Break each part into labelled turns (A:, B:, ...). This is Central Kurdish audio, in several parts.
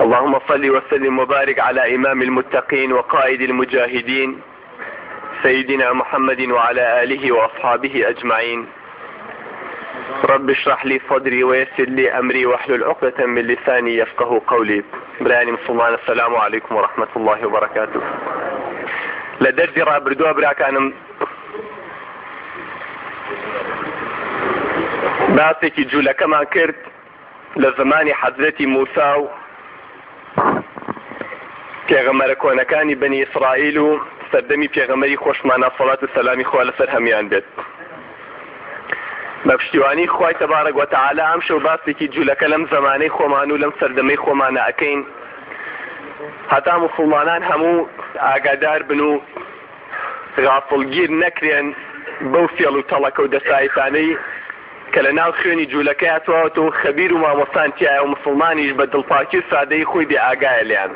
A: اللهم صل وسلم وبارك على إمام المتقين وقائد المجاهدين سيدنا محمد وعلى آله وأصحابه أجمعين. رب اشرح لي صدري ويسر لي أمري واحلل عقدة من لساني يفقه قولي. براني مسلمان، السلام عليكم ورحمة الله وبركاته. لدرجي رابردوا براكانم باسێکی جوولەکەمان کرد لە زمانی حەزرەتی موسا و پێغەمبەرە کۆنەکانی بەنی ئیسرائیل و سەردەمی پێغەمبەری خۆشمانە سەڵات و سەلامی خوا لەسەر هەمویان بێت. بە پشتیوانی خوای تەبارەک وەتەعالە ئەم شەو باسێکی جوولەکە لەم زەمانەی خۆمان و لەم سەردەمەی خۆمانە ئەکەین هەتا موسڵمانان هەموو ئاگادار بن و غافڵگیر نەکرێن بەو فێڵ و تەڵەکە و دەسایتانەی کە لە ناو خوێنی جوولەکە هاتووەتەوە خەبیر و مامۆستان تایە و مسڵمانیش بە دڵپاکی و سادەی خۆی بێ ئاگایە لیان.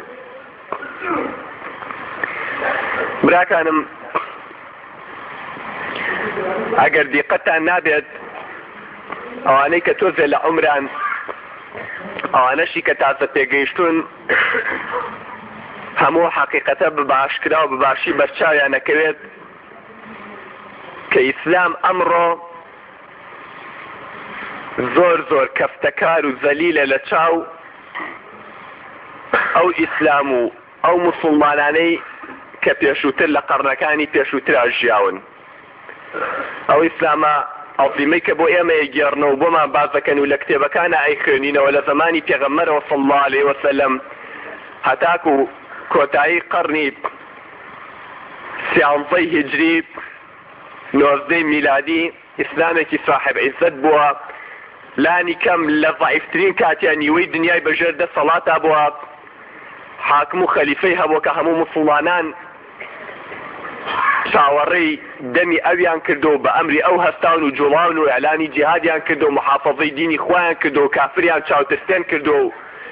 A: براکانم، ئەگەر دیقەتان نابێت ئەوانەی کە تۆزێ لە عومران، ئەوانەشی کە تازە پێگەیشتون هەموو حەقیقەتە بەباشکرا و بەباشی بەرچاویان نەکەوێت کە ئیسلام ئەمڕۆ زۆر زۆر کەفتەکار و زەلیلە لە چاو ئەو ئیسلام و ئەو موسڵمانانەی کە پێشووتر لە قەرنەکانی پێشووترا ژیاون. ئەو ئیسلامە ئەڵتیمەی کە بۆ ئێمە ئەگێڕنەوە بۆمان باز دەکەن و لە کتێبەکانە ئەیخوێنینەوە لە زمانی پێغەمبەرەوە صلی الله علیه وسلم هەتاکو کۆتایی قەرنی 13 هیجری 19 میلادی ئیسلامێکی صاحب عیزت بووە، لانی کەم لە ضعیفترین کاتیان نیوەی دنیای بەژێر دەسەڵاتە بووە، حاکم و خەلیفەی هەبووە کە هەموو موسڵمانان چاوەڕێی دەمی ئەویان کردو و بە ئەمری ئەو هەستاون و جوڵاون و ئەعلانی جیهادیان کردو و محافەزەی دینی خۆیان کردو و کافریان چاوتستێن کردو و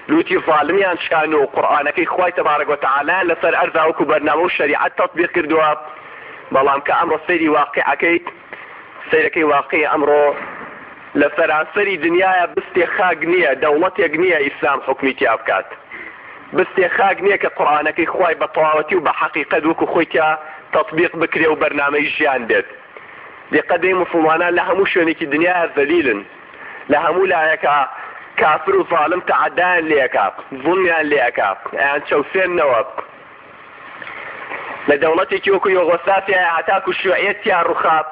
A: لوتی ظالمیان شان و قورئانەکەی خوای تەبارەک وەتەعالە لەسەر ئەرزا وەکو بەرنامە و شەریعەت تەطبیق کردووە. بەڵام کە ئەمڕۆ سەیری واقعەکەی سەیرەکەی واقعی ئەمڕۆ لە سەرانسەری دنیاە بستێ خاک نییە، دەوڵەتێک نییە ئیسلام حکمی تیا بکات، بستێ خاک نییە کە قورئانەکەی خوای بە تەواوەتی و بە حەقیقەت وەکو خۆی تیا تطبیق بکرێ و بەرنامەی ژیان دێت. دیقەدەی موسڵمانان لە هەموو شوێنێکی دنیاە زەلیلن، لە هەموو لایەکە کافر و ظالم تەعەدایان لێەکات، زوڵمیان لێەکا، ئەیان چەوسێننەوە. لە دەوڵەتێکی وەکو یۆغۆسلافیا هەتاکو شیوعیەتیان ڕووخات،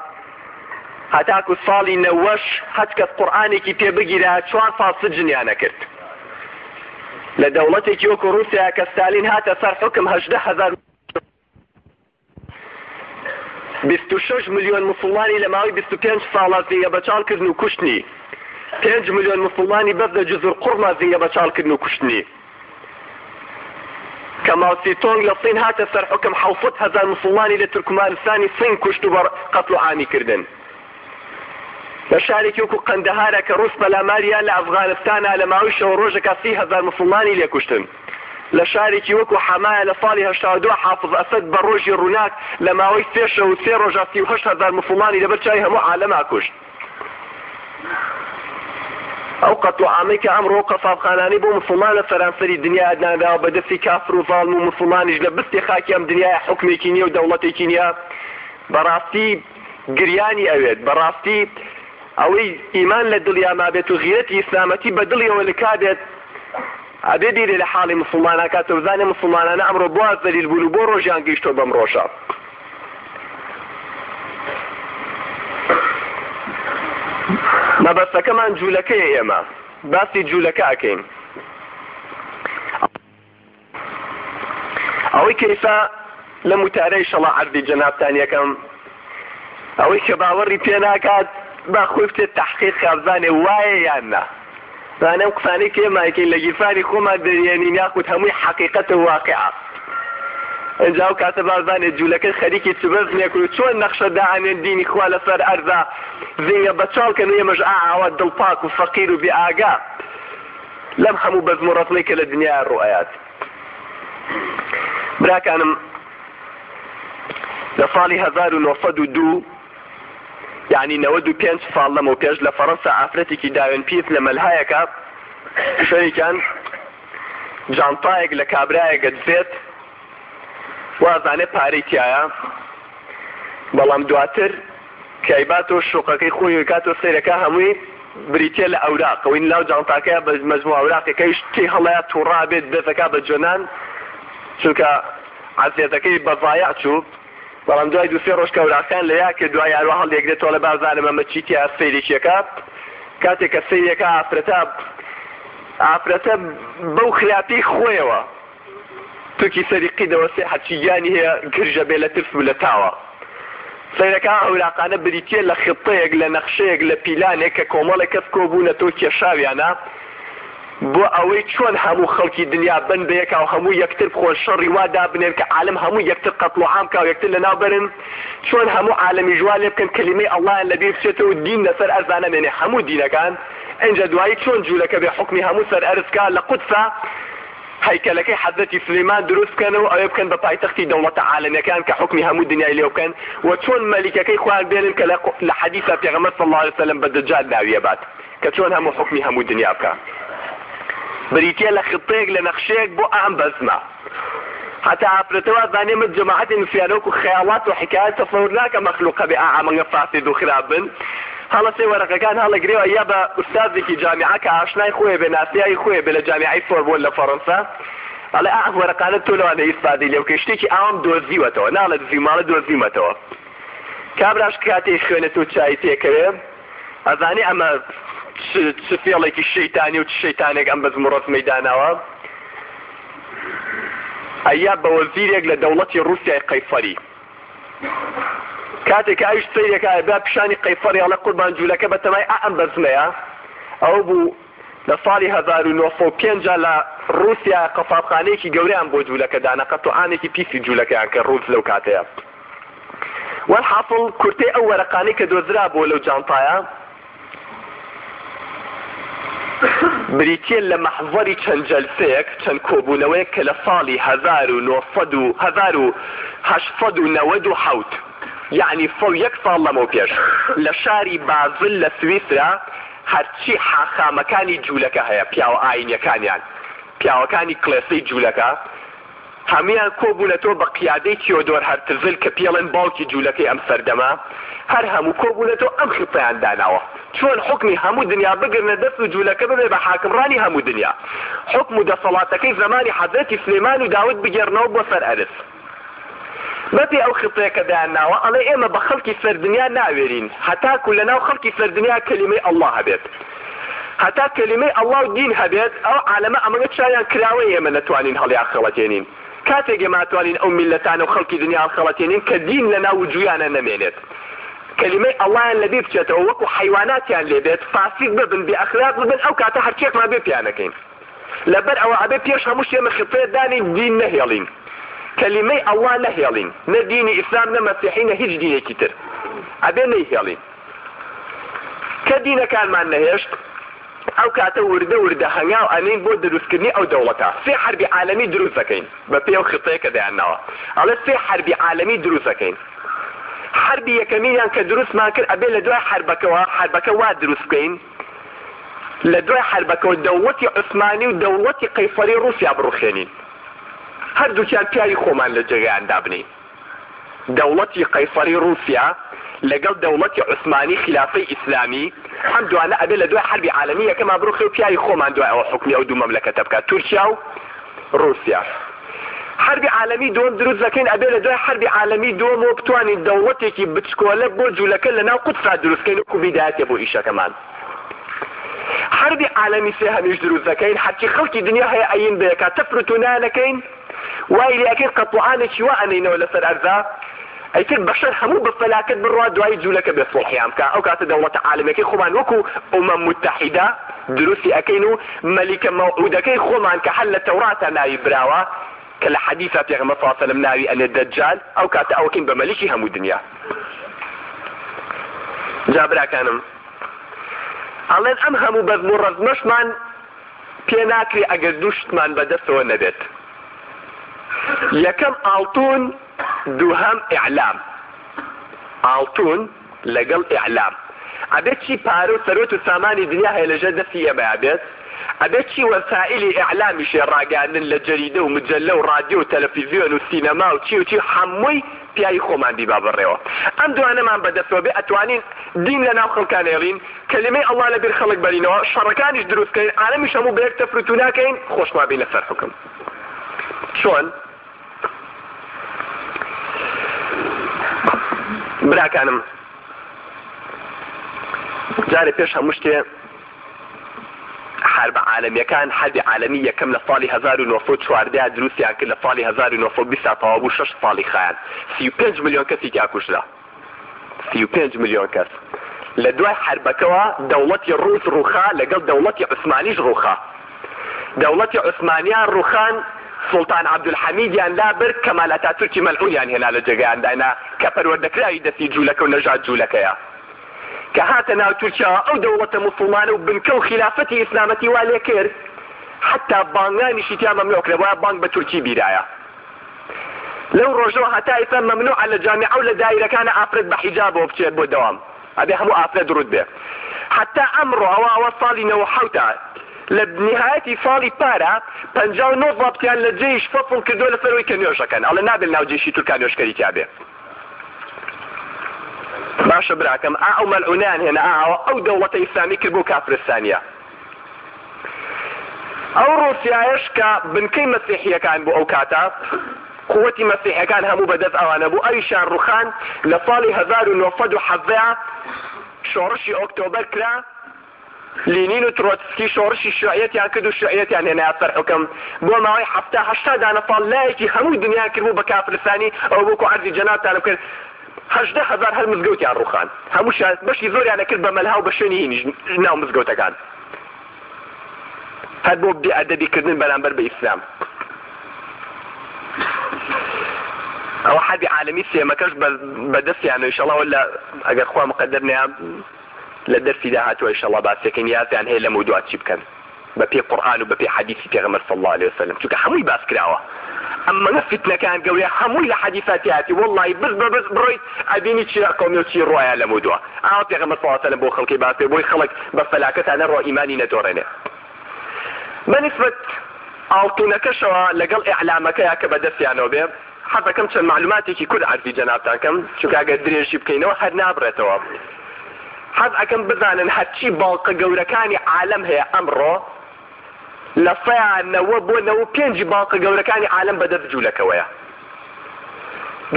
A: هەتاکو ساڵی 90 هەچ کەس قورئانێکی پێ بگیرە 4 ساڵ سجنیانە کرد. لە دەوڵەتێکی وەکو رووسیا کە ستالین هاتە سەر حکم 18,000 26 ملیۆن موسڵمانی لە ماوەی 25 ساڵە زێیە بەچاڵکردن و کوشتنی، 5 ملیۆن موسڵمانی بەس لە جزر قوڕما زێیە بەچاڵکردن و کوشتنی. کە ماوسی تۆنگ لە سین هاتە سەر حکم 700,000 موسڵمانی لە تورکمانستانی سین کوشت و بە قەتڵ و عامی کردن. لە شارێکی وەکو قەندەهارە کە ڕووس پەلاماریان لە ئەفغانستانە لە ماوەی شەو ڕۆژێکە 30,000 موسڵمانی لێکوشتن. لە شارێکی وەکو حەمایە لە ساڵی 82 حافظ ئەسەد بە ڕۆژی ڕووناک لە ماوەی 3 شەو و 3 ڕۆژە 38,000 موسڵمانی لەبەر چای هەموو عالەما کوشت. ئەو قەتڵ و عامەی کە ئەمڕۆ قەسابخانانەی بۆ موسڵمان لە سەرانسەری دنیا دانراوە بە دەستی کافر و زاڵم و موسڵمانیش لە بستی خاکی ئەم دنیای حکمێکی نییە و دەوڵەتێکی نییە، بەڕاستی گریانی ئەوێت، بەڕاستی ئەوەی ئیمان لە دڵیا مابێت و غیرەتی ئیسلامەتی بە دڵیەوە لکابێت ئەبێ بیرێ لە حاڵی موسڵمانان کاتە بزانێ موسڵمانانە ئەمڕۆ بۆ زەلیل بوون و بۆ ڕۆژیان گەیشتۆ بەم ڕۆژە. مەبەستەکەمان جوولەکەیە، ئێمە باسی جوولەکە ئەکەین. ئەوەی کەیفە لە موتارەی شەڵا عەردی جەنابتان یەکەم ئەوەی کە باوەڕی پێ ناکات با خۆی بچێت تەحقیق کابزانێ وایە یان نا. زانەم قسانەی کە ئێماکەین لە گیرفانی خۆمان دەریێنین یاخود هەمووی حەقیقەتە واقعە. ئەنجا و کاتە بازانێت جوولەکەی خەریکی چبەزنێک و چۆن نەخشە داهێنێن دینی خوا لەسەر ئەرزە زێیە بەچاڵکەن و ئێمەش ئاوا دڵپاک و فەقیر و بێئاگا لەم هەموو بەزم و ڕەتڵەی کە لە دنیای ڕوئەیات. براکانم، لە ساڵی 1902 یعنی 95 ساڵ لەمەوە پێش لە فەڕەنسا ئافرەتێکی داوێن پیس لە مەلهایەکە شەریکان جانتایەک لە کابرایەکە دزێت وازانێ پارەی تایە، بەڵام دواتر کەیباتۆ شوقەکەی خۆی کاتۆ سیرەکە هەمووی بریتە لە ئەوراقەوەی ناو جانتاکەیە بە مەجموع ئەوراقەکەیش تی هەڵەیە تووڕا بێت دەستەکە بە جۆنان چونکە عەزیەتەکەی بەڤایە چوو. بەڵام دوای دووسێ ڕۆژ کە ئەوراقەکان لە یاکە دوای یاروە هەڵدێگرێتەوە لە بازانە مەمە چیتیا سەیرێکیەکە کاتێک کە سەیرەکە ئافرەتە بەو خراپەی خۆیەوە تووکی سەریقی دەوەسێ حەچیگیانی هەیە گرژە بێ لە ترس و لە تاوە. سەیرەکە ئەوراقانە بریتە لە خطەیەک لە نەخشەیەک لە پیلانێک کە کۆمەڵێک کەس کۆبوونەتەوە کێشاویانە بۆ ئەوەی چۆن هەموو خەڵکی دنیا بن بەیەکە و هەموو یەکتر بخۆن شەڕی وادا بنێن کە عالم هەموو یەکتر قەتڵ و عام کا و یەکتر لەناو بەرن، چۆن هەموو عالەمی ژوا لێ بکەن کەلیمەی ئەڵڵایان لەبیر بچێتەوە دین لەسەر ئەرزانە مێنێ هەموو دینەکان. ئەنجا دوایی چۆن جوولەکە بێ حکمی هەموو سەر ئەرزکە لە قودسە هەیکەلەکەی حەزرەتی سلەیمان دروست بکەنەوە ئەوێ بکەن بە پایتەختی دەوڵەتە عالەمیەکان کە حکمی هەموو دنیای لێ بکەن و چۆن مەلیکەکەی خۆیان بێنن کە لە حەدیثە پێغەمبەر صلی الله علیه وسلم بە دەجال ناویە بات کە چۆن هەموو حکمی هەموو دنیا بکە. بریتە لە خطەیەک لە نەخشەیەک بۆ ئەم بەزمە حتى ئافرەتەوە زانێ من جەماعەتی نووسیانەوەکو خەیاڵات و حکایەت تەسەوور ناکە مەخلوقە بێ ئامەنگە فاسد و خراپ بن. هەڵەسێ وەرەقەکان هەڵەگرێەوە یا بە ئوستازێکی جامعە کە ئاشنای خۆیە بێ ناسیایی خۆیە بێ لە جامعەی سۆربۆن لە فەڕەنسا ئەڵێ ئەم وەرەقانە تۆ لەوانە ئیسپادەی لێ بکەی شتێکی ئەوام دۆزیوەتەوە ناڵێ دزیماڵە دۆزیمەتەوە. کابراش کاتێک خوێنێت و چای تێکەوێ ئەزانێ ئەمە چ فێڵێکی شەیتانی و چ شەیتانێک ئەم بەزم و ڕۆزمەی داناوە ئەیا بە وەزیرێک لە دەوڵەتی رووسیای قەیفەری کاتێک ئاویش سەیرێکە با پیشانی قەیفەری ئەڵێ قوربان جوولەکە بەتەمای ئەم بەزمەیە ئەو بوو لە ساڵی 1905 لە رووسیا قەفابخانەیەکی گەورەیان بۆ جوولەکە دانا قەتوعانێکی پیسی جوولەکەیان کە ڕووس لەو کاتەیە. وەڵحاصڵ کورتەی ئەو وەرەقانەی کە دۆزرا بۆ لەو جانتایە بریتە لە مەحڤەری چەند جەلسەیەک چەند کۆبوونەوەیەک کە لە ساڵی 1897 یعنی 100 ساڵ لەمەوە پێش لە شاری بازل لە سویسرا هەرچی حاخامەکانی جوولەکە هەیە پیاوە ئاینیەکانیان پیاوەکانی کلێسەی جوولەکە هەمویان کۆبوونەتەوە بە قیادەی تیۆدۆر هەرتزل کە پێڵێن باوکی جوولەکەی ئەم سەردەما هەر هەموو کۆبوونەتەوە ئەم خطەیان داناوە چۆن حکمی هەموو دنیا بگرنە دەست و جوولەکە ببێ بە حاکمڕانی هەموو دنیا حکم و دەسەڵاتەکەی زمانی حەزرەتی سلەیمان و داود بگێڕنەوە بۆ سەر ئەرز. بەپێ ئەو خطەیە کە دایانناوە ئەڵێ ئێمە بە خەڵکی سەردنیا ناوێرین هەتاکو لەناو خەڵکی سەردنیا کەلیمەی ئەڵڵا هەبێت هەتا کەلیمەی ئەڵڵا و دین هەبێت ئەو عالەمە ئەمەگە چایان کراوەی ئێمە نەتوانین هەڵیان خەڵەتێنین کاتێک ئێماتوانین ئەو میلەتانە و خەڵکی دنیا خەڵەتێنین کە دین لەناو وجویانە نەمێنێت کەلیمەی ئەڵڵایان لەبێ بچێتەوە وەکو حیواناتیان لێبێت فاسق ببن بێ ئەخلاق ببن ئەو کاتە هەرچێکمان بێ پیانەکەین لەبەر ئەوە ئەبێ پێش هەموو شتێمە خطەیە دانین دین نەهێڵین کەلیمەی ئەڵڵا نەهێڵین نە دینی ئیسلام نە مەسیحی نە هیچ دینێکی تر ئەبێ نەیهێڵین کە دینەکانمان نەهێشت ئەو کاتە وردە هەنگاو ئەنین بۆ دروستکردنی ئەو دەوڵەتە سێ حربی عالەمی دروست دەکەین بە پێ ئەو خطەیە کە دایانناوە ئەڵێ سێ حربی عالەمی دروست دەکەین. حربی یەکەمیان کە دروستمان کرد ئەبێ لە دوای حربەکە وا دروست بکەین لە دوای حربەکەەوە دەوڵەتی عوسمانی و دەوڵەتی قەیفەری رووسیا بڕوخێنین هەردووکیان پیاوی خۆمان لە جێگەیان دابنین دەوڵەتی قەیفەری رووسیا لەگەڵ دەوڵەتی عوسمانی خلافەی ئیسلامی ئەم دوانە ئەبێ لە دوای حربی عالەمی یەکەما بڕوخێ و پیاوی خۆمان دوای ئەوە حکمی ئەو دوو مەملەکەتە بکات تورکیا و رووسیا. حربی عالەمی دوم دروست دەکەین ئەبێ لە دوای حربی عالەمی دومەوە بتوانین دەوڵەتێکی بچکۆلە بۆ جوولەکە لەناو قودسا دروستکەین وەکو بیدایەتێ بۆ ئیشەکەمان. حربی عالەمی سێ هەمیش دروست دەکەین هەرچی خەڵکی دنیا هەیە ئەین بەیەکە تەفرەت و نانەکەین وای لێکەین قەتوعانێکی وا ئەنینەوە لەسەر ئەرزا ئەیتر بەشەر هەموو بە فەلاکەت بڕوا دوای جوولەکە بێ سڵحیان بکە ئەو کاتە دەوڵەتە عالەمەکەی خۆمان وەکو ئومەم متحیدە دروستی ئەکەین و مەلیکە مەوعودەکەی خۆمان کە هەر لە تەوراتە ناوی براوە کە لە حەدیثە پێغەمبەر صلی الله علیه و سلم ناوی ئەنێ دەجال ئەو کاتە ئەوەکەین بە مەلیکی هەموو دنیا. جا براکانم ئەڵێن ئەم هەموو بەزم و ڕەزمەشمان پێ ناکرێ ئەگەر دوو شتمان بەدەستەوە نەبێت یەکەم ئاڵتون دووهەم ئیعلام ئاڵتون لەگەڵ ئیعلام ئەبێت چی پارە و سەرۆت و سامانی دنیا هەیە لەژێر دەستی ئێمە ئەبێت أبيتشي وسائل إعلامي شيء راجعن للجريدة ومجلة وراديو وتلفزيون وسينما وشي حموي بياي خومان دي باب الروا أم دو أنا ما بدأت وبأتوانين دين لنا خلقان يرين كلمة الله لبير خلق برينوا شركانش دروس كين عالمي شمو بيك تفرتونا كين خوش ما بين السر حكم شون براك أنا جاري بيش همشتي حرب عالمية كان حرب عالمية كم لصالي 1914 دروسي عن كل لصالي 1920 طوابو 6 صالي خان 35 مليون كسي تاكوش لا 35 مليون كس لدواي حربكوا دولتي الروس روخا لقل دولتي عثمانيش روخا دولتي عثمانيان روخان سلطان عبد الحميد يعني لابر كمال اتاتورك ملعون يعني هنا لجاقا عندنا كفر ودكراي دسي جولك ونجات جولك يا كهاتنا تركيا او دولة مسلمانة وبنكو خلافتي اسلامتي واليكير حتى بانغاني شتيا ممنوع كربوا بانغ بتركي بيرايا لو رجوها تائفا ممنوع على الجامعة ولا دائرة كان افرد بحجابه وبتشبه دوام ابي همو افرد رد به حتى امره او وصالي نوحوتا لنهاية صالي بارا بنجاو نضبطيان للجيش فصل كردو لفروي كنيوشا كان على نابل ناو جيشي تركانيوش كريتي ابي باشا براكم او ملعونان هنا او دولة اسلامي كربو كافر الثانية او روسيا يشكا بنكي مسيحية كان بو اوكاتا قوتي مسيحية كان همو بدز اوان بو اي شان روخان لصالي 1917 شورشي اكتوبر كرا لينين وتروتسكي شورشي الشيوعيات يعني كدو الشيوعيات يعني هنا اثر حكم بو معي حفتة هشتا انا طلايكي همو الدنيا كربو بكافر الثاني او بوكو عرضي جناب تانا بكر 18,000 هالمزقوتي عن روخان هموش باش يزور يعني كل بملها وبشونيين ناو مزقوتا كان هاد بو بدي عددي كردن بلانبر بإسلام او حد عالمي سيما كاش بدس يعني ان شاء الله ولا اگر خواه مقدرنا لدرسي داهاتو ان شاء الله بس لكن ياسي عن هي لموضوعات شبكن ببي قرآن وببي حديثي پیغمبر صلى الله عليه وسلم چونك هموي باس كراوه اما نفتنا كان قوي هموي لحديثاتياتي والله بس برويت اديني تشي قومي وتشي رواية لموضوع اعطي پیغمبر صلى الله عليه وسلم بو خلقي باسي بو خلق بفلاكت انا رو ايماني ندورنه بنسبة اعطونكشوا لقل اعلامك يا كبدس يعني وبيب حتى كم تشن معلوماتي كل عارفي جنابتان كم شو قاعد دريشي بكينه وحد نابرته حد اكم بزانن هاتشي باقة قولكاني عالم هي امره لصيع النواب ونو بينجي باقة قولكاني عالم بدأ بجولك ويا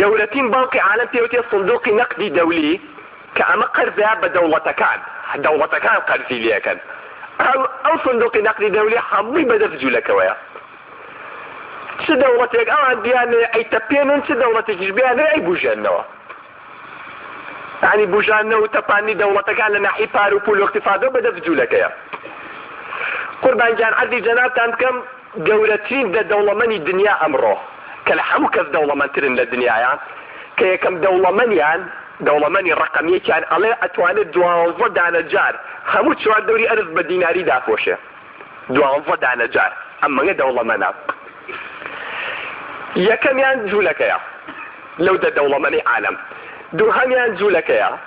A: قولتين باقي عالم تيوتي صندوق نقدي دولي كأما قرضها بدولتكان دولتكان قرضي ليا كان او صندوق نقدي دولي حمي بدأ بجولك ويا شو دولتك او عندي اي تبينن شو دولتك بيانا اي بوجانوا يعني بوجانوا وتباني دولتك على ناحية بارو بول واقتصاده بدأ بجولك يا قربان جان عدي جنابتان كم قولتين دا دولماني الدنيا امره كالحمو كذ دولمان ترن للدنيا يعني كي كم دولمانيان دولماني الرقمية كان عليه اتواني دوانزة دانا جار همو تشوى الدوري ارز بديناري دافوشه دوانزة دانا جار اما غير دولمانا يكم يان جولك يا لو دا دولماني عالم دوهم يان جولك يا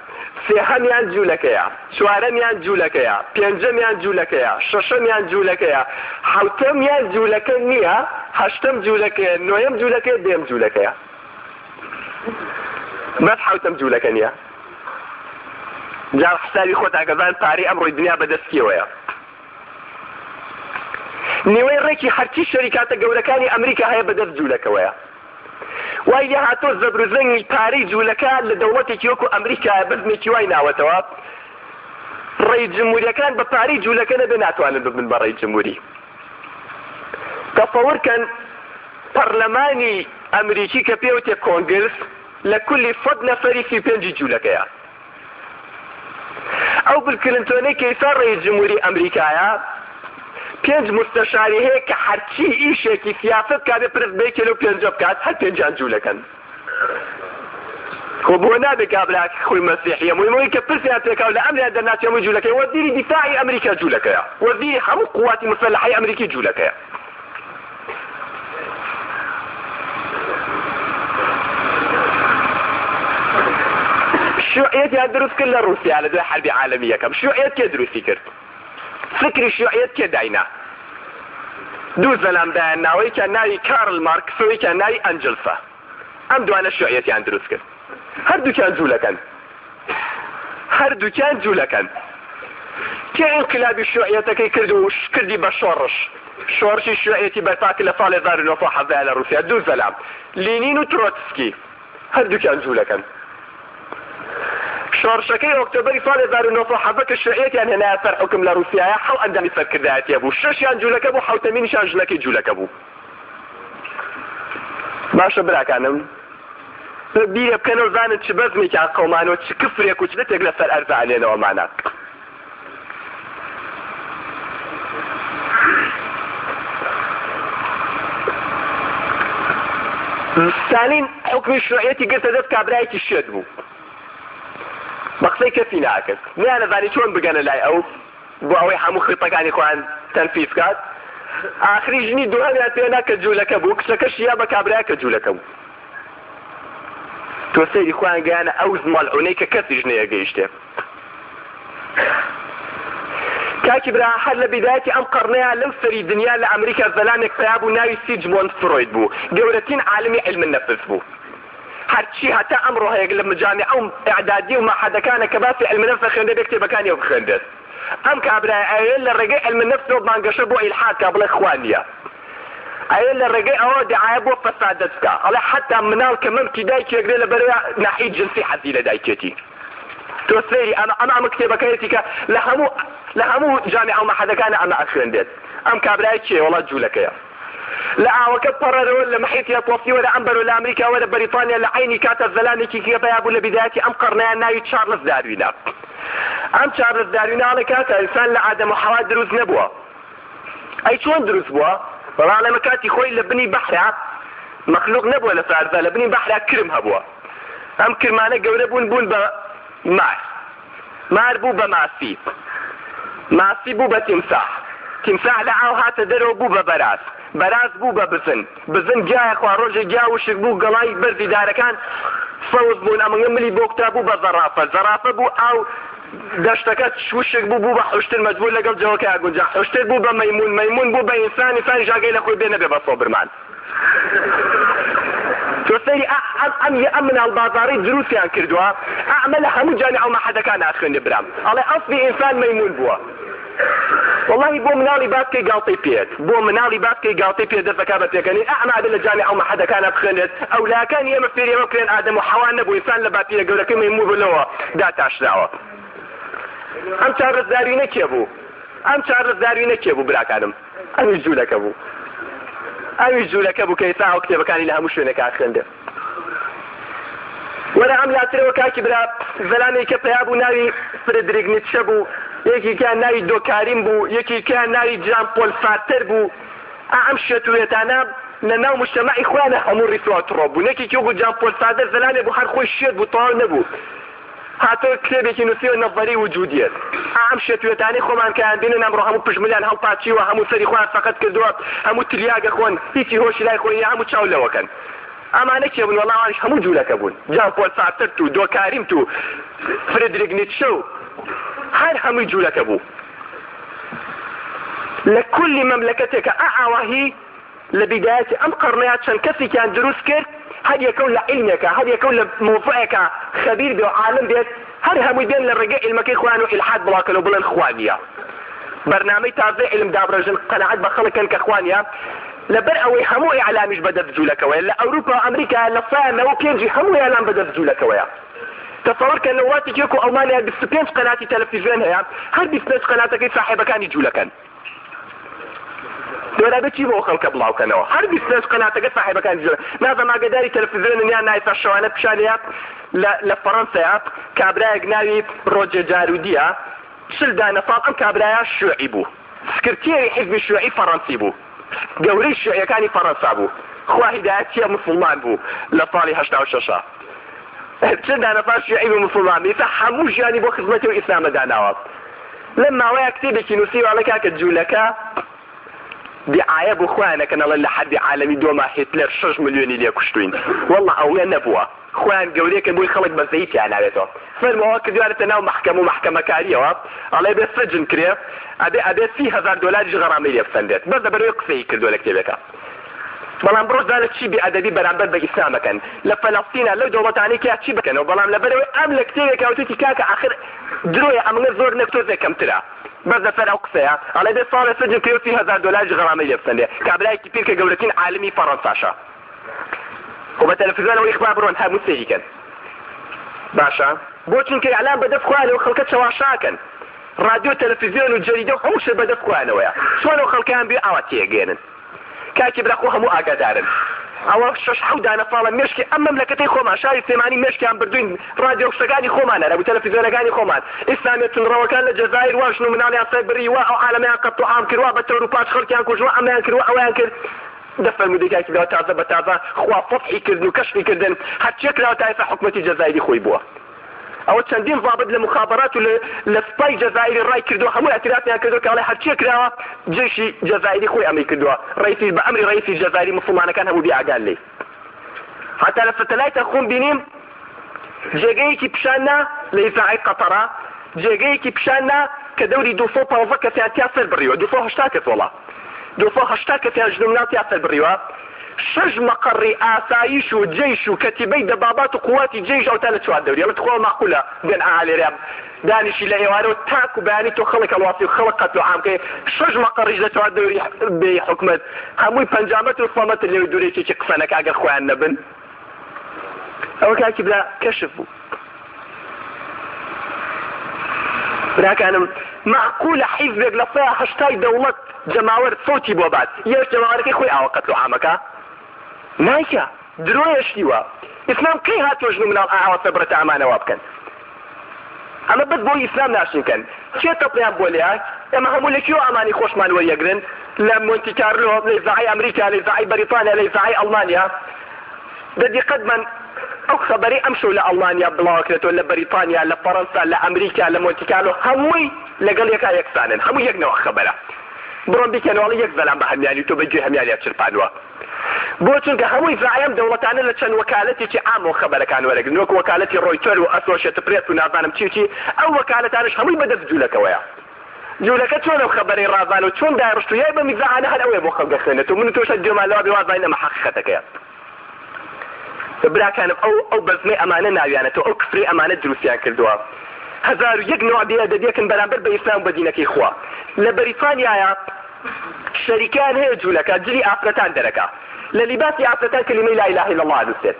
A: سيهم يان جولكيا شوارم يان جولكيا پنجم يان جولكيا ششم يان جولكيا حوتم يان جولكيا هشتم جولكيا نويم جولكيا ديم جولكيا بس حوتم جولكيا جار حسابي خود اگزان پاری امر الدنيا بدسكي ويا نوين ريكي هرچی شركات گوركاني امريكا هي بدس جولكا ويا وایلی هاتو زبرزنگی پاری جولەکان لە دەوڵەتێکی وەکو ئەمریکا بزمێکی وای ناوەتەوە ڕێی جمهوریەکان بە پاری جوولەکە نەبێ ناتوانن ببن بە ڕێی جمهوری تەسەوورکەن پەرلەمانی ئەمریکی کە پێوتێ کۆنگرس لە کولی 100 نەفەری 35 جوولەکەیە ئەو بل کلنتۆنەی کەیسا ڕێی جمهوری ئەمریکایە 5 مستشاری هەیە کە هەرچی ئیشێکی سیاسەت کاتێ پرس بێکێ لەو 5 بکات هەر 5 جوولەکەن خۆ بۆ نابێ کابراک خۆی مەسیحیە مهمەوەی کە پرسیان پێکاو لە ئەمریکا دەرناچێ هەموو جوولەکەی وەزیری دیفاعی ئەمریکا جوولەکەیە وەزیری هەموو قوواتی مسلحەی ئەمریکی جوولەکەیە شيوعيتها دروس كلها روسيا على دو حرب عالمية كم شيوعيت كي دروسي كرت فکری شیوعیت کێ داینا دوو زەلامدایان ناوەیەکیان ناوی کارل مارکس و یەکیان ناوی ئەنجلسە ئەم دوانە شیوعیەتیان دروست کرد هەردووکیان جوولەکەن کێ ئینقلابی شیوعیەتەکەی کرد و کردی بە شۆڕشی شیوعیەتی بەرپاکرد لە ساڵی 1970 لە رووسیا دوو زەلام لینین و ترۆتسکی هەردووکیان جوولەکەن شۆڕشەکەی ئۆکتۆبەری ساڵی 1970 کە شیوعیەتیان هێنایە سەر حکم لە رووسیایە حەو ئەندامی سەرکردایەتیە بوو 6یان جوولەکە بوو 7مینیشان ژنەکەی جوولەکە بوو باشە براکانم بیرە بکەنە و زانن چ بەزمێکیان قەومانەوە چ کفرێک و چ دەتێک لەسەر ئەرزانێنەوەمانە ستالین حکمی شیوعیەتی گرتە دەست کابرایەکی شێت بوو بە قسەی کەسی ناکرد نیانەزانی چۆن بگەنە لای ئەو بۆ ئەوەی هەموو خێتەکانی خۆیان تەنفیز بکات ئاخری ژنی دووهەمیان پێنا کە جوولەکە بوو کچەکەشی یا بە کابرایە کە جوولەکە بوو تۆ سەیری خۆیان گەیانە ئەو مەڵعونەی کە کەسی ژنەیە گەیشتێ کاکی برا هەر لە بیدایەتی ئەم قەرنەیە لەو سەری دنیا لە ئەمریکا زەلامێک پیا بوو ناوی سیجمۆند فڕۆید بوو گەورەترین عالمی علم النەفس بوو هەرچی هەتا ئەمڕۆ هەیە لە مجامع ئەو ئەعدادی و مەحەدەکانە کە باسی علم النەفس خوێندە بێ کتێبەکانی ئەو بخوێندێت ئەم کابرای ئەوێ لە ڕێگەی علم النەفسەوە بانگەشە بۆ ئیلحاد کا بڵێ خوا نییە ئەوێ لە ڕێگەی ئەوە دعایە بۆ فەسادەت بکە ئەڵێ حتا مناڵ کە مەمکی دایکێکرێ لە بەرەوە ناحیی جنسی حەزی لە دایکێتی تۆ سەیری ئەمە کتێبەکەیەتی کە لە هەموو جامع و مەحەدەکانە ئەمە ئەخوێندێت ئەم کابرای کێ وڵات جوولەکەیە لە ئاوەکە پەڕەرەوە لە محیتی ئەتڵەسیوە لە ئەمبەر و لە ئەمریکاوە لە بەریتانیا لە عینی کاتە زەلامێکی کێبەیا بوو لە بیدایەتی ئەم قەرنەیان ناوی چارلز داروینە ئەم چارلز دارویناڵە کاتە ئینسان لە ئادەم و حەوا دروست نەبووە ئەی چۆن دروست بووە بەڵام کاتی خۆی لە بنی بەحرا مەخلوق نەبووە لە سارزە لە بنی بەحرا کرم هەبووە ئەم کرمانە گەورە بوون بە مار بوو بە ماسی بوو بە تیمساح لە ئاو هاتە دەرەوە بوو بە بەراز بوو بە بزن گیایە خوا ڕۆژێ گیا وشک بوو گەڵای بەردی دارەکان فەوز بوون ئەمەگە ملی بۆکتا بوو بە زەرافە بوو ئاو دەشتەکە شوشک بوو بە حوشتر مەجبور لەگەڵ جەوەکە گونجا حوشتر بوو بە مەیمون بوو بە ئینسانی ژاگەی لە خۆی بێ نەبێ بە سۆبرمان تۆ سەیری ئەم مناڵ بازاڕی دروستیان کردووە ئەمە لە هەموو جامع و مەحەدەکان ئاخوێندە برام ئەڵێ ئەسڵی ئینسان مەیمون بووە والله بۆ مناڵی باسکەی گاڵتەی پێت دەستەکە بە پێکەنی ئەمە لە جامع و مەحەدەکانە بخوێنێت ئەولاکانی ئێمە فێری ئەمە بکرێن ئادەم و حەوا نەبوو ئینسان لە باپیرە گەورەکەی مەیمون بوولەوە داتاشراوە ئەم چارلزداروینە کێ بوو براکانم ئەویش جوولەکە بوو کە ئێستا ئەو کتێبەکانی لە هەموو شوێنێکە خوێندێ وەرە ئەم لاترەوە کاکی برا زەلامێکە پیا بوو ناوی فرێدریک نیتشە بوو یەکێکیان ناوی دۆکاریم بوو یەکێکیان ناوی جان پۆل سارتر بوو ئەم شێتوێتانە لە ناو مجتەمەعی خۆیانە هەموو ڕیتواتڕۆ بوو یەکێکی وەکو جان پۆل سارتر زەلامێ بوو هەر خۆی شێت بوو تەواو نەبوو هاتۆ کتێبێکی نووسیوە نەڤەری وجودیەت ئەم شێتوێتانی خۆمان کەیان بینن ئەمڕۆ هەموو پشملیان هەڵپاچیوە هەموو سەری خۆیان سەقەت کردووە هەموو تریاگە خۆن هیچی هۆشی لای خۆی هەموو چاو لەوەکەن ئەمانە کێ بوون وەڵامانش هەموو جوولەکە بوون جان پۆل سارتر و دۆکاریم و فرێدریک نیتشە و هەر هەمووی جوولەکە بوو لە کولی مەملەکەتێکە ئاواهی لە بیدایەتی ئەم قەرنەیە چەند کەسێکیان دروست کرد هەر یەکەو لە عیلمێکە هەر یەکەو لە موضوعێکە خەبیر بێ و عالم بێت هەر هەمووی بێن لە ڕێگەی عیلمەکەی خۆیان و ئیلحاد بڵاکەن و بڵێن خوا نییە بەرنامەی تازە عیلم دابڕێژن قەنەعەت بە خەڵکن کە خوا نییە لەبەر ئەوەی هەموو ئیعلامیش بەدەست جوولەکەوەیە لە ئەوروپا و ئەمریکا لە سایە 95 هەموو ئیعلام بەدەست جوولەکەوەیە تصور کە لە وڵاتێکی وەکو ئەڵمانیا 25 قەناتی تەلەڤیزیۆن هەیە هەر 25 قەناتەکەی ساحێبەکانی جوولەکەن دۆرابێت چی بۆ خەڵکە بڵاوکەنەوە هەر 25 قەناتەکە ساحێبەکانی جوولەکەن نازەم ئاگاداری تەلەڤیزیۆن یان نایسا شەوانە پیشانەیە لە فەڕەنسەیە کابرایەک ناوی ڕۆجێ جارودیە 40 دانە ساڵ ئەم کابرایە شیوعی بوو سکرتێری حیزبی شیوعی فەڕەنسی بوو گەورەی شیوعیەکانی فەڕەنسا بوو خوا هیدایەتیە موسڵمان بوو لە ساڵی 86 چند دانەفار شیعی بە مسلمان بیسە هەموو ژیانی بۆ خزمەتی و ئیسلامە داناوە لەم ماوەیە کتێبێکی نووسیوە کاکە جوولەکە دیعایە بۆ خۆیانەکەن ئەڵێن لە حەدی عالەمی دۆما هیتلەر 6 ملیۆنی لێ کوشتوین وەڵڵا ئەوڵێ نەبووە خوان گەورەیەکن بۆی خەڵک بەزەیی تیان ناوێتەوە فەرمەوە کردوانێتە ناو محکەم و محکەمەکاریەوە ئەڵێ بێ سەجن کرێ ئەبێ 30,000 دۆلاریش غەڕامی لێ بسەندێت بەس لەبەرەوەی قسەی کردووە لە کتێبەکە بەڵام بڕۆژدانە چی بێئەدەبی بەرامبەر بە ئیسلامەکەن لە فەلەستینە لەو دەوڵەتانەیەکیا چی بکەنەوە بەڵام لەبەرەوەی ئەم لە کتێبێکا وتوتی کاکە ئاخر درۆیە ئەمەگە زۆر نەکتۆزێ کەمترە بەس لەسەر ئەو قسەیە ئەڵێ دێ ساڵێ سەجن کرێ و 30,000 دۆلاریش غەڕامی لێ بسەندێ کابرایەکی پیر کە گەورەترین عالمی فەڕەنساشە و بە تەلەڤیزیۆنەوەی ئیخبار بڕۆن هەموو سێریکەن باشە بۆ چونکە ئەلان بەدەست خوانەوە خەڵکە چەواشاکەن رادیۆ تەلەڤیزیۆن و جەریدە و هەموو شێ بەدەست خوانەوەیە چۆنەوە خەڵکیان بێ ئاوا تێگەێنن کاکی براخۆ هەموو ئاگادارن ئەوە 6-7 دانەفاڵە مێشکی ئەم مەملەکەتەی خۆمان شاری سلێمانی مێشکیان بردوین رادیۆ شتەکانی خۆمانە و تەلەڤیزیۆنەکانی خۆمان ئیسلامیە تونڕەوەکان لە جەزایر واژن و مناڵیان سەیبڕی وا ئەو عالەمەیان قەت و عام کردووە بە تەور و پاچ خەڵکیان کوژوە ئەمەیان کردووە ئەویان کرد دەفەرموودی کاکی براوە تازە بە تازە خوا فەتحی کردن و کەشفی کردن هەرچێک کراوە تا ئێستا حکومەتی جەزایری خۆی بووە ئەوە چەندین ضابط لە مخابرات و لە سپای جەزایری ڕای کردووە هەموو ئەترافیان کردووە کە ئەڵێ هەرچێک کراوە جێشی جەزایری خۆی ئەمەی کردووە ڕئیسی بە ئەمری ڕئیسی جەزایری موسڵمانەکان هەموو بیئاگان لێ حتا لە سەتەلایتە خۆم بینیم جێگەیەکی پیشاننا لە ئیزاعی قەتەرە جێگەیەکی پیشاننا کە دەوری 215 کەسیان تیا سەر بڕیوە 280 کەس وەڵا 280 کەسیان ژنە مناڵ تیا سەر بڕیوە 6 مەقڕی ئاسایش و جێش و کەتیبەی دەبابات و قوواتی جێش ئەو تا لە چوار دەوری ئەمە خۆ ماقولە بێن ئالێرە دانیشی لە ئێوارەوە تاک و بەیانی تۆ خەڵک هەڵواسی و خەڵک قەت و عامکەی 6 مەقڕیش لە چوار دەوری بێ حکومەت هەمووی پەنجامەت و سڵامەت لێوی دوورێکێکی قسەنەکە ئەگەر خۆیان نەبن ئەوە کاکی بلا کەشف بوو براکانم معقولە حیزبێک لە 180 دەوڵەت جەماوەر سۆتی بۆ بات یەش جەماوەرەکەی خۆی ئاوە قەت و عامەکە نایکە درۆیەشتیوە ئیسلام کەی هاتۆ ژن و مناڵ ئاوە سەبرەتە ئەمانەوە بکەن ئەمە بەس بۆی ئیسلام ناشنکەن چێ تەپڵیان بۆ لێهات ئێمە هەموو لەکیەوە ئەمانی خۆشمان وەریەگرن لە مۆنتی کارلۆ لە ئیزاعی ئەمریکا لە ئیزاعی بەریتانیا لە ئیزاعی ئەڵمانیا بەدیقەت من ئەو خەبەری ئەم شەو لە ئەڵمانیا بڵاوکرێتەوە لە بەریتانیا لە فەڕەنسا لە ئەمریکا لە مۆنتی کارلۆ هەمووی لەگەڵ یەکا یەکسانن هەموو یەکنەوە خەبەرە بڕۆن بیکەنەوەڵی یەک زەلام بە هەمیانی تۆ بەگوێ هەمیانیا چرپانوە بۆ چونکە هەمووی زعیم دەوڵەتانە لە چەند وەکالەتێکی عام و خەبەرەکان وەرەگرن وەکو وەکالەتی ڕۆیتەر و ئەسۆشێتد پرێس و نازانم چی ئەو وەکالەتانش هەمووی بەدەست جوولەکەوەیە جوولەکە چۆن ئەو خەبەری ڕازانە و چۆن دایڕشت و یای بە میزانە هەر ئەوەیە بۆ خەڵک دەخوێنێت و من تۆشە جێمانەوە بێوازای نەمە حەقیقەتەکەیە براکانم ئەو بەزمەی ئەمانە ناویانێتەوە ئەو کفری ئەمانە دروستیان کردووە 1001 نوع بێئەدەبیەکن بەرامبەر بە ئیسلام بە دینەکەی خوا لە بەریتانیایە شەریکان هەیە جوولەکە جلی ئافرەتان دەرەکە لە لیباسی ئافرەتان کلمەی لا إله إلا الله دەستێت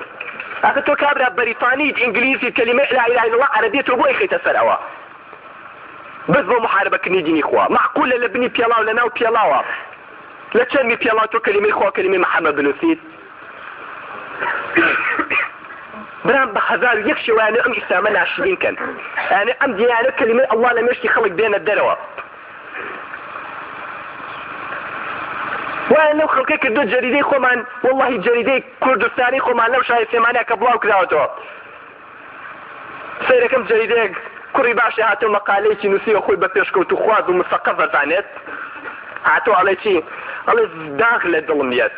A: ئاخر تۆ کابرا بەریتانیت ئینگلیزیت کلمەی لا إله إلا الله عەرەبیت تۆ بۆی خەیتە سەر ئەوە بەس بۆ محاربەکردنی دینی خوا معقولە لە بنی پێڵاو لە ناو پێڵاوە لە چەندی پێڵاو تۆ کلمەی خوا کلمەی محەممەد بنووسیت برام بە 1001 شێوەیانە ئەم ئیسلامە ناشرین کەن یعنی ئەم دیانە کلمەی الله لە مێشکی خەڵک بێنە دەرەوە وایە لەو خەڵکەی کردو جەریدەی خۆمان واللهی جەریدەی کوردستانی خۆمان لەو شای سلێمانیا کە بڵاو کراوەتەوە سەیرەکەم جەریدەیەک کوڕی باشی هاتۆ مەقالەیەکی نووسیوە خۆی بە پێشکەوت و خواز و مستەقە دەزانێت هاتۆ ئەڵێ چی ئەڵێ داغ لە دڵم یەت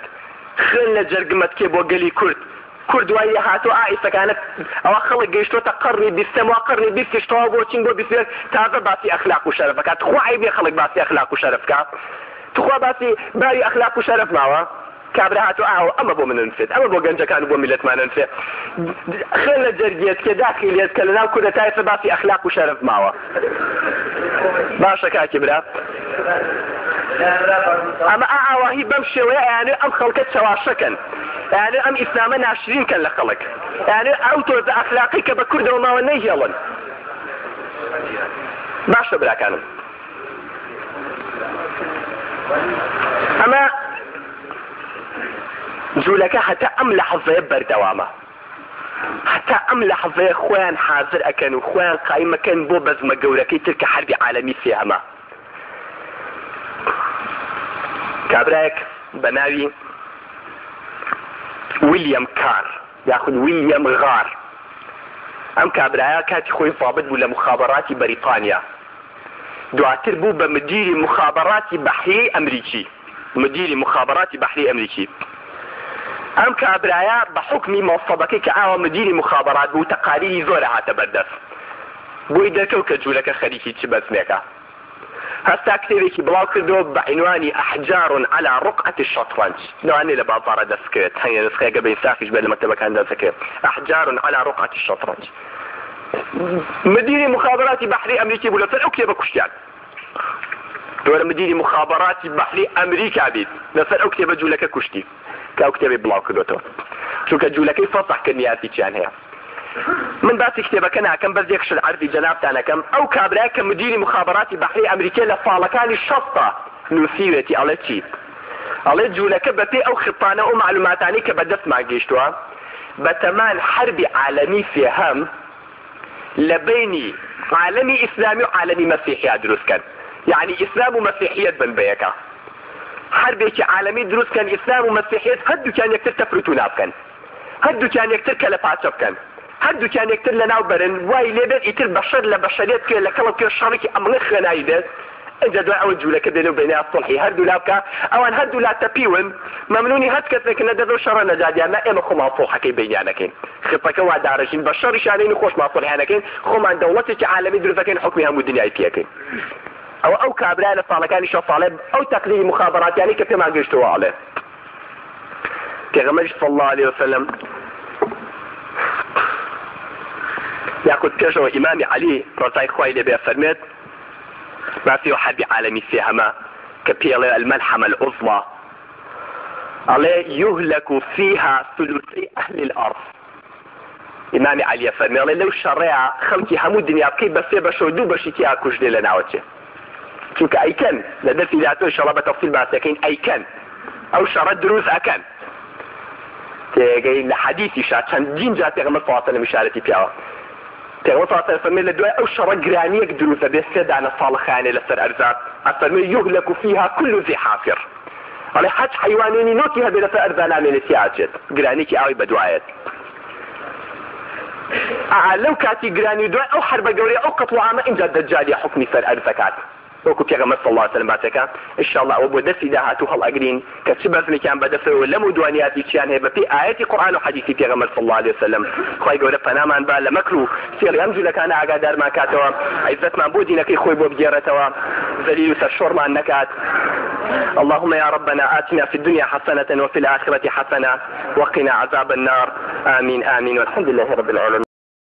A: خوێن لە جەرگمەت کێ بۆ گەلی کورد وایە هاتۆ ئائیسەکانت ئەوە خەڵک گەیشتۆتە قەڕنی بیستەمەوە قەڕنی بیستیشتەوە بۆ چین بۆ بیست تازە باسی ئەخلاق و شەرەف بکات خوا عیبێ خەڵک باسی ئەخلاق و شەرەف بکات تخوا باسی باری ئەخلاق و شەرەف ماوە کابرا هاتۆ ئاوە ئەمە بۆ من نووسێت ئەمە بۆ گەنجەکان و بۆ میلەتمان نووسێت خوێن لە جەرگێت کێ داخیلێت کە لەناو کوردە تا ئێستا باسی ئەخلاق و شەرەف ماوە باشە کاکی برا ئەمە ئاواهی بەم شێوەیە یانێ ئەم خەڵکە چاواشەکەن یانێ ئەم ئیسلامە ناشرین کەن لە خەڵک یانێ ئەو تۆزە ئەخلاقی کە بە کوردەوە ماوە نەیهێڵن باشە براکانم ئەمە جوولەکە هەتا ئەم لەحەزەیە بەردەوامە هەتا ئەم لەحەزەیە خۆیان حازر ئەکەن و خۆیان قایمەکەن بۆ بەزمە گەورەکەی تر کە حەربی عالەمی سێهەمە کابرایەک بە ناوی ویلیام کار یاخود ویلیام غار ئەم کابرایە کاتی خۆی ضابط بوو لە مخابەڕاتی بەریتانیا دواتر بوو بە مدیری مخابەڕاتی بەحری ئەمریکی مدیری مخابەڕاتی بەحری ئەمریکی ئەم کابرایە بە حکمی مۆسەبەکەی کە ئاوا مدیری مخابرات بوو تەقاریری زۆر هاتە بەردەست بۆی دەکەوت کە جوولەکە خەریکی چ بەزمێکە هەستا کتێبێکی بڵاو کردەوە بە عنوانی ئەحجار على رقعة الشطرنج لەوانەیە لە بازاڕە دەستکرێت هەیە نسخەیەکە بە ئینساخیش بێت لە مەکتەبەکان دەستەکرێت ئەحجار على رقعة الشطرنج مدیری مخابراتی بەحری ئەمریکی بوو لەسەر ئەو کتێبە کوشتیان دووەرە مدیری مخابراتی بەحری ئەمریکا بیت لەسەر ئەو کتێبە جوولەکە کوشتی کە ئەو کتێبی بڵاو کردوێتەوە چونکە جوولەکەی فەسەحکردنیاتی چیان هەیە من باسی کتێبەکە ناکەم بەس یەکشت عەرضی جەنابتان ئەەکەم ئەو کابرای کە مدیری مخابراتی بەحری ئەمریکا لە ساڵەکانی 60 نووسیوێتی ئەڵێ چی ئەڵێ جوولەکە بەپێ ئەو خپانە و معلوماتانی کە بەدەستمان گەیشتووە بە تەمان حربی عالەمی سێهەم لە بینی عالەمی ئیسلامی و عالەمی مەسیحیا دروستکەن یعنی ئیسلام و مەسیحیەت بن بەیەکە حربێکی عالەمی دروستکەن ئیسلام و مەسیحیەت هەردووکیان یەکتر تەفروت و نابکەن هەردووکیان یەکتر کە لە پاچە بکەن هەردووکیان یەکتر لەناو بەرن وای لێبێت ئیتر بەشەر لە بەشەریەت کرێت لە کەڵک کرد شەڕێکی ئەمڵە خوێنایی بێت اینجا دوای ئەوە جوولەکە بێنێ و بینای سڵحی هەردوو لا بکە ئەوان هەردوو لا تەپیون مەمنونی هەست کەسێک نەدەدەو شەڕە نەجادیان ئێمە خۆمان سڵحەکەی بینیانەکەین خپەکە وا دارەژین بە شەڕیشانین و خۆشمان سڵحیانەکەین خۆمان دەوڵەتێکی عالەمی دروستەکەین حکمی هەموو دنیای پێکەین ئەو کابرا لە ساڵەکانی 6 ساڵێ ئەو تەقلیدی مخابراتیانی کە پێمان گەیشتەوە ئەڵێ پێغەمبەر صلی الله علیه وسلم یاخود پێشەوە ئیمامی عەلی ڕزای خوای لێبێ فەرمێت باسی حربی عالەمی سێهەمە کە پێڵێ المەلحەمە العوظما ئەڵێ يهلك فيها ثلثي أهل الأرض ئیمامی عەلیە فەرمێڵێ لەو شەڕەیە خەڵکی هەموو دنیا بکەی بە سێ بەشەوە دوو بەشی تیا کوژدێ لە ناوەچێ چونکە ئەیکەن لە دەستی داهاتوو شەڕە بە تەفسیل باسەکەین ئەیکەن ئەو شەڕە دروست ئەکەن تێگەی لە حەدیثیشا چەندین جار پێغەمبەر صلی الله علیه و سلم ئیشارەتی پیاوە پێغەمبەر صلی الله علیه و سلم لە دوای ئەو شەڕە گرانیەک دروستە بێ سێ دانە ساڵخانێ لەسەر ئەرزاق ئەفەرمێ يهلك فيها كل ذي حافر ئەڵێ هەچ حەیوانێنی نۆکی هەبێ لەسەر ئەرزا نامێنێت تیاچێت گرانێکی ئاوی بەدوایەت لەو کاتی گرانی دوای ئەو حربە گەورەی ئەو قەتڵ عامە ئینجا دەجالی حکمی سەر ئەرزەکات وەکو پێغەمبەر صلی الله علیه و سلم باسەکە ئینشاءالله ئەوە بۆ دەستی داهاتوو هەڵئەگرین کە چ بەزمێکیان بەدەستەوە لەم و دوانیاتی چیان هەیە بەپێی ئایەتی قورئان و حەدیثی پێغەمبەر صلی الله علیه و سلم خوای گەورە پەنامان با لە مەکر و سێڵی ئەم جوولەکانە ئاگادارمان کاتەوە عیزەتمان بۆ دینەکەی خۆی بۆ بگێڕێتەوە ذەلیل و سەرشۆڕمان نەکات اللهم يا ربنا آتنا في الدنيا حسنة وفي الآخرة حسنة وقنا عذاب النار آمين آمين والحمد لله رب العالمين